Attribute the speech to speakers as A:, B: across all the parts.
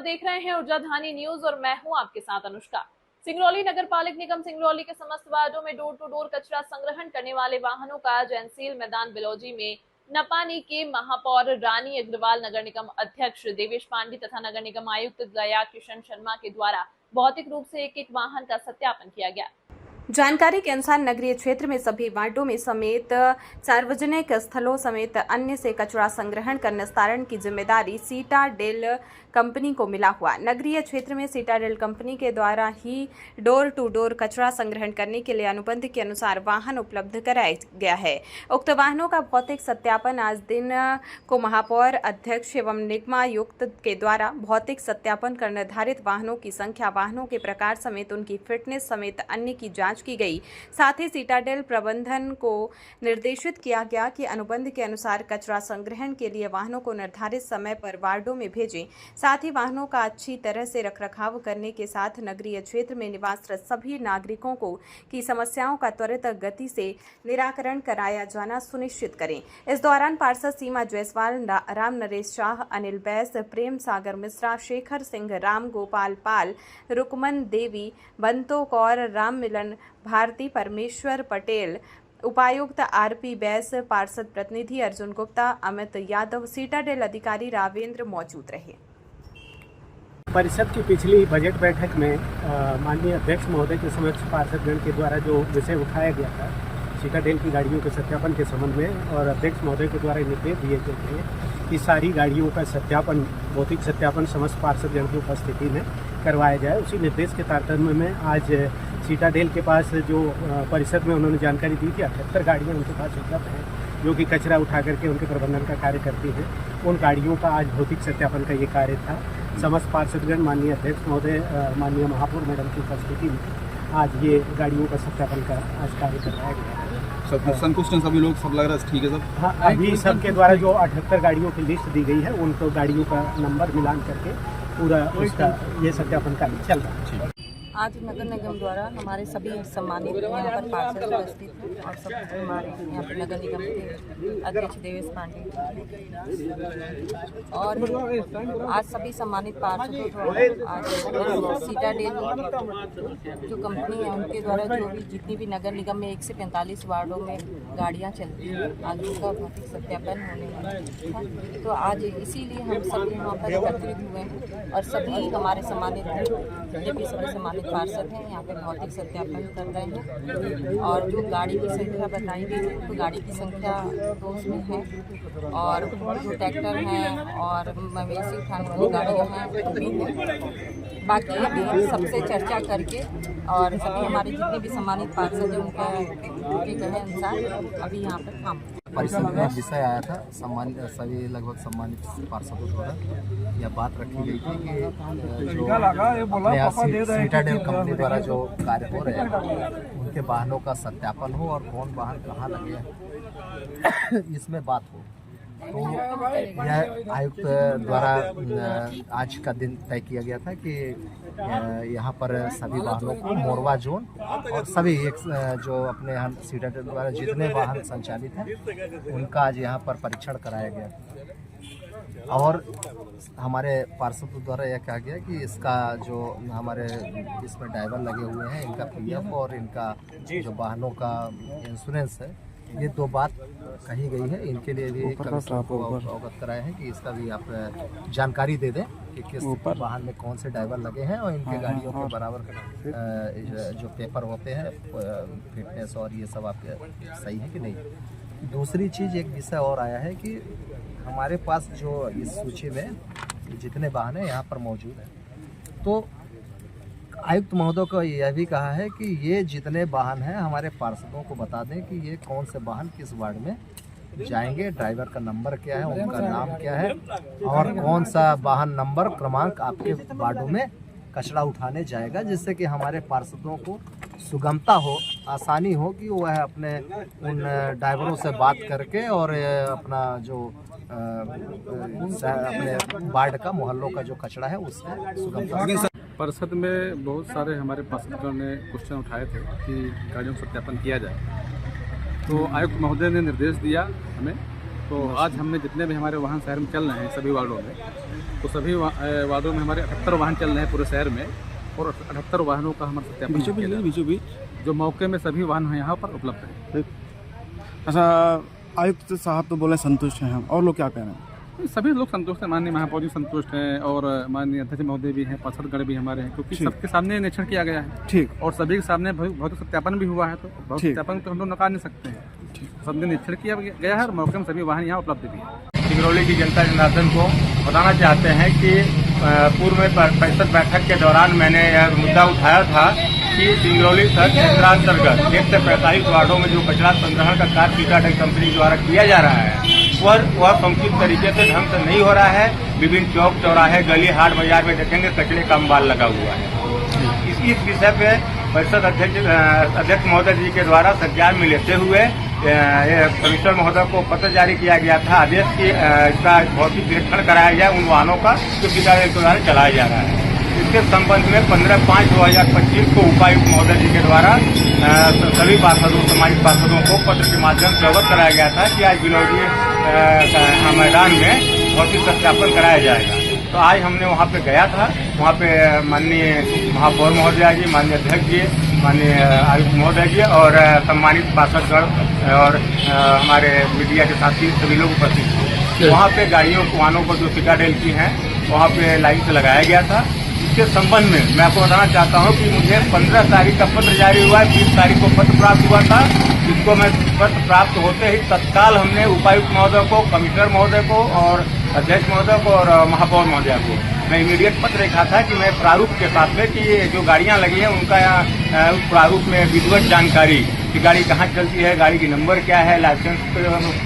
A: आप देख रहे हैं ऊर्जाधानी न्यूज और मैं हूं आपके साथ अनुष्का। सिंगरौली नगर पालिक निगम सिंगरौली के समस्त वार्डों में डोर टू डोर कचरा संग्रहण करने वाले वाहनों का जैनसील मैदान बिलौजी में नपानी के महापौर रानी अग्रवाल, नगर निगम अध्यक्ष देवेश पांडे तथा नगर निगम आयुक्त गया किशन शर्मा के द्वारा भौतिक रूप से एक एक वाहन का सत्यापन किया गया।
B: जानकारी के अनुसार नगरीय क्षेत्र में सभी वार्डों में समेत सार्वजनिक स्थलों समेत अन्य से कचरा संग्रहण कर निस्तारण की जिम्मेदारी सीटाडेल कंपनी को मिला हुआ। नगरीय क्षेत्र में सीटाडेल कंपनी के द्वारा ही डोर टू डोर कचरा संग्रहण करने के लिए अनुबंध के अनुसार वाहन उपलब्ध कराया गया है। उक्त वाहनों का भौतिक सत्यापन आज दिन को महापौर अध्यक्ष एवं निगमायुक्त के द्वारा भौतिक सत्यापन कर निर्धारित वाहनों की संख्या, वाहनों के प्रकार समेत उनकी फिटनेस समेत अन्य की जांच की गई। साथ ही सीटाडेल प्रबंधन को निर्देशित किया गया कि अनुबंध के अनुसार कचरा संग्रहण के लिए वाहनों को निर्धारित समय पर वार्डों में भेजें। साथ ही वाहनों का अच्छी तरह से रखरखाव करने के साथ नगरीय क्षेत्र में निवासरत सभी नागरिकों को की समस्याओं का त्वरित गति से निराकरण कराया जाना सुनिश्चित करें। इस दौरान पार्षद सीमा जायसवाल, राम नरेश शाह, अनिल बैस, प्रेम सागर मिश्रा, शेखर सिंह, राम गोपाल पाल, रुकमन देवी, बंतो कौर, राम मिलन भारती, परमेश्वर पटेल, उपायुक्त आरपी बैस, पार्षद प्रतिनिधि अर्जुन गुप्ता, अमित यादव, सीटाडेल अधिकारी रावेंद्र मौजूद रहे।
C: परिषद की पिछली बजट बैठक में माननीय अध्यक्ष महोदय के समक्ष पार्षदगण के द्वारा जो विषय उठाया गया था सीटाडेल की गाड़ियों के सत्यापन के संबंध में, और अध्यक्ष महोदय के द्वारा निर्देश दिए गए थे कि सारी गाड़ियों का सत्यापन, भौतिक सत्यापन समस्त पार्षदगण की उपस्थिति में करवाया जाए। उसी निर्देश के तारतम्य में आज सीटाडेल के पास जो परिषद में उन्होंने जानकारी दी थी 78 गाड़ियाँ उनके पास उपलब्ध हैं जो कि कचरा उठा करके उनके प्रबंधन का कार्य करती हैं। उन गाड़ियों का आज भौतिक सत्यापन का ये कार्य था। समस्त पार्षदगण, माननीय अध्यक्ष महोदय, माननीय महापौर मैडम की उपस्थिति में आज ये गाड़ियों का सत्यापन का आज कार्य करवाया गया।
D: सब संतुष्ट हैं सभी लोग, सब लग रहा है ठीक है सब?
C: हाँ, अभी सबके द्वारा जो 78 गाड़ियों की लिस्ट दी गई है उनको गाड़ियों का नंबर मिलान करके पूरा उसका ये सत्यापन कार्य चल रहा है।
E: आज नगर निगम द्वारा हमारे सभी सम्मानित यहाँ पर पार्षद उपस्थित हैं और सब हमारे यहाँ पर नगर निगम के अध्यक्ष देवेश पांडे और आज सभी सम्मानित पार्षदों द्वारा आज सीटाडेल जो कंपनी है उनके द्वारा जो भी जितनी भी नगर निगम में 1 से 45 वार्डों में गाड़ियाँ चलती हैं आज उनका भौतिक सत्यापन होने वाला था। तो आज इसीलिए हम सब यहाँ पर एकत्रित हुए हैं और सभी हमारे सम्मानित जितने भी सभी सम्मानित पार्षद हैं यहाँ पे भौतिक सत्यापन कर रहे हैं। और जो गाड़ी की संख्या बताई गई है तो गाड़ी की संख्या तो उसमें है और जो ट्रैक्टर हैं और मवेशी उठाने वाली गाड़ियाँ हैं तो भी हैं। बाकी अभी हम सबसे चर्चा करके और सभी हमारे जितने भी सम्मानित पार्षद हैं उनके कहे अनुसार अभी यहाँ पर काम
F: परिषद में विषय आया था। सभी लगभग सम्मानित पार्षदों द्वारा यह बात रखी गई थी कि जो अपने यहाँ सीटाडेल कंपनी द्वारा जो कार्य हो रहे हैं उनके वाहनों का सत्यापन हो और कौन वाहन कहाँ लगे हैं इसमें बात हो। तो यह आयुक्त द्वारा आज का दिन तय किया गया था कि यहाँ पर सभी वाहनों को मोरवा जोन और सभी एक जो अपने यहाँ सीटाडेल द्वारा जितने वाहन संचालित हैं उनका आज यहाँ पर परीक्षण कराया गया। और हमारे पार्षदों द्वारा यह कहा गया कि इसका जो हमारे इसमें ड्राइवर लगे हुए हैं इनका पीएफ और इनका जो वाहनों का इंश्योरेंस है, ये दो बात कही गई है। इनके लिए भी कमिश्नर को अवगत कराया है कि इसका भी आप जानकारी दे दें कि किस वाहन में कौन से ड्राइवर लगे हैं और इनके गाड़ियों के बराबर जो पेपर होते हैं फिटनेस और ये सब आपके सही है कि नहीं। दूसरी चीज़ एक विषय और आया है कि हमारे पास जो इस सूची में जितने वाहन हैं यहाँ पर मौजूद हैं तो आयुक्त महोदय को यह भी कहा है कि ये जितने वाहन हैं हमारे पार्षदों को बता दें कि ये कौन से वाहन किस वार्ड में जाएंगे, ड्राइवर का नंबर क्या है, उनका नाम क्या है और कौन सा वाहन नंबर क्रमांक आपके वार्डों में कचरा उठाने जाएगा, जिससे कि हमारे पार्षदों को सुगमता हो, आसानी हो कि वह अपने उन ड्राइवरों से बात करके और अपना जो अपने वार्ड का मोहल्लों का जो कचरा है उससे सुगमता।
D: परिषद में बहुत सारे हमारे पार्षदों ने क्वेश्चन उठाए थे कि गाड़ियों का सत्यापन किया जाए, तो आयुक्त महोदय ने निर्देश दिया हमें तो आज हमने जितने भी हमारे वाहन शहर में चल रहे हैं सभी वार्डों में, तो सभी वार्डों में हमारे 78 वाहन चल रहे हैं पूरे शहर में, और 78 वाहनों का हमारा सत्यापन बीचों जो मौके में सभी वाहन यहाँ पर उपलब्ध हैं।
G: अच्छा, आयुक्त साहब तो बोले संतुष्ट हैं हम, और लोग क्या कह रहे हैं?
D: सभी लोग संतुष्ट हैं, माननीय महापौर जी संतुष्ट हैं और माननीय अध्यक्ष महोदय भी हैं, पार्षदगण भी हमारे हैं, क्योंकि सबके सामने निरीक्षण किया गया है।
G: ठीक।
D: और सभी के सामने भौतिक सत्यापन भी हुआ है, तो भौतिक सत्यापन तो हम लोग नकार नहीं सकते हैं। सबने निरीक्षण किया गया है और मौके में सभी वाहन यहाँ उपलब्ध भी है।
H: सिंगरौली की जनता जनार्दन को बताना चाहते हैं कि पूर्व में परिषद बैठक के दौरान मैंने यह मुद्दा उठाया था कि सिंगरौली शहर क्षेत्रांतर्गत 1 से 45 वार्डों में जो कचरा संग्रहण का कार्य सीटाडेल कंपनी द्वारा किया जा रहा है वह समुचित तरीके से ढंग से नहीं हो रहा है। विभिन्न चौक चौराहे गली हाट बाजार में देखेंगे कचरे का अंबार लगा हुआ है। इस विषय पे परिषद अध्यक्ष महोदय जी के द्वारा संज्ञान में लेते हुए कमिश्नर महोदय को पत्र जारी किया गया था, आदेश की इसका भौतिक निरीक्षण कराया गया उन वाहनों का जो सीटाडेल के द्वारा चलाया जा रहा है। इसके संबंध में 15/5/2025 को उपायुक्त महोदय जी के द्वारा सभी पार्षदों सम्मानित पार्षदों को पत्र के माध्यम से अवगत कराया गया था कि आज बिनौली मैदान में भौतिक सत्यापन कराया जाएगा। तो आज हमने वहाँ पे गया था, वहाँ पे माननीय महापौर महोदय जी, माननीय अध्यक्ष जी, माननीय आयुक्त महोदय जी और सम्मानित पार्षदगण और हमारे मीडिया के साथी सभी लोग उपस्थित थे। वहाँ पे वाहनों को जो सीटाडेल की हैं वहाँ पे लाइन से लगाया गया था। इसके संबंध में मैं आपको बताना चाहता हूँ कि मुझे 15 तारीख का पत्र जारी हुआ है, 20 तारीख को पत्र प्राप्त हुआ था, जिसको मैं पत्र प्राप्त होते ही तत्काल हमने उपायुक्त महोदय को, कमिश्नर महोदय को और अध्यक्ष महोदय को और महापौर महोदय को मैं इमीडिएट पत्र लिखा था कि मैं प्रारूप के साथ में कि ये जो गाड़ियाँ लगी हैं उनका यहाँ उस प्रारूप में विधिवत जानकारी कि गाड़ी कहाँ चलती है, गाड़ी की नंबर क्या है, लाइसेंस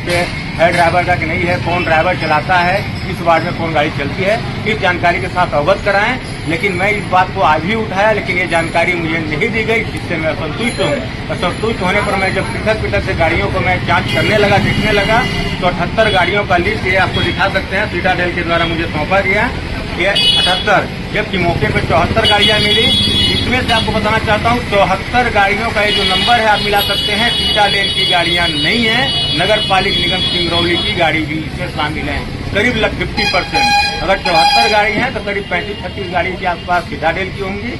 H: पे है ड्राइवर का कि नहीं है, कौन ड्राइवर चलाता है, किस वार्ड में कौन गाड़ी चलती है, इस जानकारी के साथ अवगत कराएं। लेकिन मैं इस बात को आज भी उठाया, लेकिन ये जानकारी मुझे नहीं दी गई, जिससे मैं असंतुष्ट हूँ। असंतुष्ट होने पर मैं जब पृथक से गाड़ियों को मैं जाँच करने लगा, देखने लगा, तो 78 गाड़ियों का लिस्ट ये आपको दिखा सकते हैं, सीटाडेल के द्वारा मुझे सौंपा गया ये 78, जबकि मौके पर 74 गाड़ियाँ मिली। इसमें से आपको बताना चाहता हूँ 74 गाड़ियों का ये जो नंबर है आप मिला सकते हैं, सीटाडेल की गाड़ियाँ नहीं है, नगर पालिक निगम सिंगरौली की गाड़ी भी इसमें शामिल है। करीब 50%। अगर 74 गाड़ी हैं तो करीब 35-36 गाड़ी के आसपास सीटाडेल की होंगी।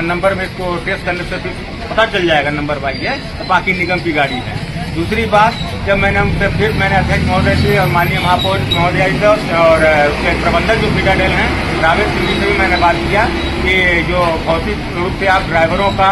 H: नंबर में इसको टेस्ट करने से पता चल जाएगा नंबर वाइज है, बाकी निगम की गाड़ी है। दूसरी बात, जब मैंने अध्यक्ष महोदय से और माननीय महापौर महोदय से और उसके प्रबंधक जो सीटाडेल हैं रावेश सिंह जी से भी मैंने बात किया कि जो भौतिक रूप से आप ड्राइवरों का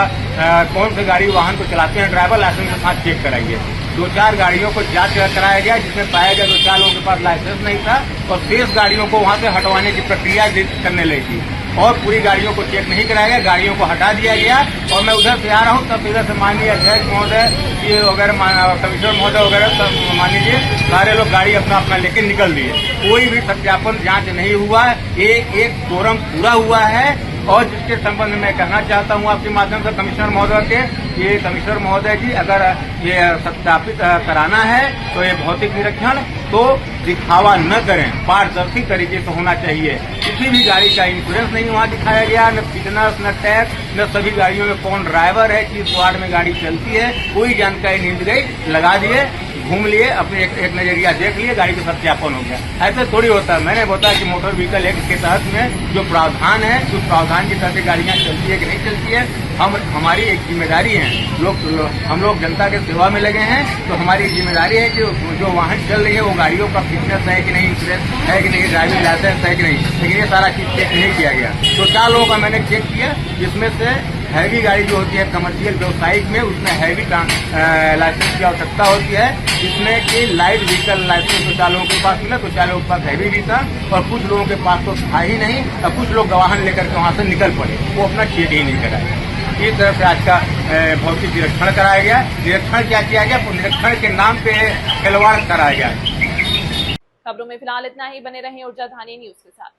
H: कौन सी गाड़ी वाहन को चलाते हैं ड्राइवर लाइसेंस के साथ चेक कराइए। 2-4 गाड़ियों को जांच कराया गया, जिसमें पाया गया 2-4 लोगों के पास लाइसेंस नहीं था और शेष गाड़ियों को वहां से हटवाने की प्रक्रिया करने लगी और पूरी गाड़ियों को चेक नहीं कराया गया, गाड़ियों को हटा दिया गया। और मैं उधर से आ रहा हूँ तब इधर से माननीय अध्यक्ष महोदय ये वगैरह कमिश्नर महोदय वगैरह सब मान लीजिए सारे लोग गाड़ी अपना अपना लेके निकल दिए। कोई भी सत्यापन जांच नहीं हुआ, एक कोरम पूरा हुआ है। और जिसके संबंध में मैं कहना चाहता हूं आपके माध्यम से कमिश्नर महोदय के, ये कमिश्नर महोदय जी अगर ये सत्यापित कराना है तो ये भौतिक निरीक्षण तो दिखावा न करें, पारदर्शी तरीके से होना चाहिए। किसी भी गाड़ी का इंश्योरेंस नहीं वहाँ दिखाया गया, न फिटनेस, न टैक्स, न सभी गाड़ियों में कौन ड्राइवर है, किस वार्ड में गाड़ी चलती है, कोई जानकारी नहीं दी गई। लगा दिए, घूम लिए, अपने एक नजरिया देख लिए, गाड़ी का सत्यापन हो गया। ऐसा थोड़ी होता है। मैंने बताया कि मोटर व्हीकल एक्ट के तहत में जो प्रावधान है, उस प्रावधान के तहत गाड़ियाँ चलती है कि नहीं चलती है, हमारी एक जिम्मेदारी है। हम लोग जनता के सेवा में लगे हैं, तो हमारी जिम्मेदारी है कि जो वाहन चल रही है वो गाड़ियों का फिटनेस है कि नहीं, इंश्योरेंस है कि नहीं, ड्राइविंग लाइसेंस है कि नहीं। लेकिन ये सारा चीज चेक नहीं किया गया। तो 4 लोगों का मैंने चेक किया, जिसमें से हैवी गाड़ी जो होती है कमर्शियल व्यवसायिक में, उसमें हैवी लाइसेंस की आवश्यकता होती है, जिसमें कि लाइट व्हीकल लाइसेंस तो 4 लोगों के पास मिला, तो 4 लोगों के पास हैवी भी था और कुछ लोगों के पास तो था ही नहीं और कुछ लोग वाहन लेकर के वहाँ से निकल पड़े, वो अपना चेक ही नहीं कराया। इस तरह से आज का भौतिक निरीक्षण कराया गया। निरीक्षण क्या किया गया? निरीक्षण के नाम पे खिलवाड़ कराया गया।
A: खबरों में फिलहाल इतना ही। बने रहें ऊर्जा धानी न्यूज के साथ।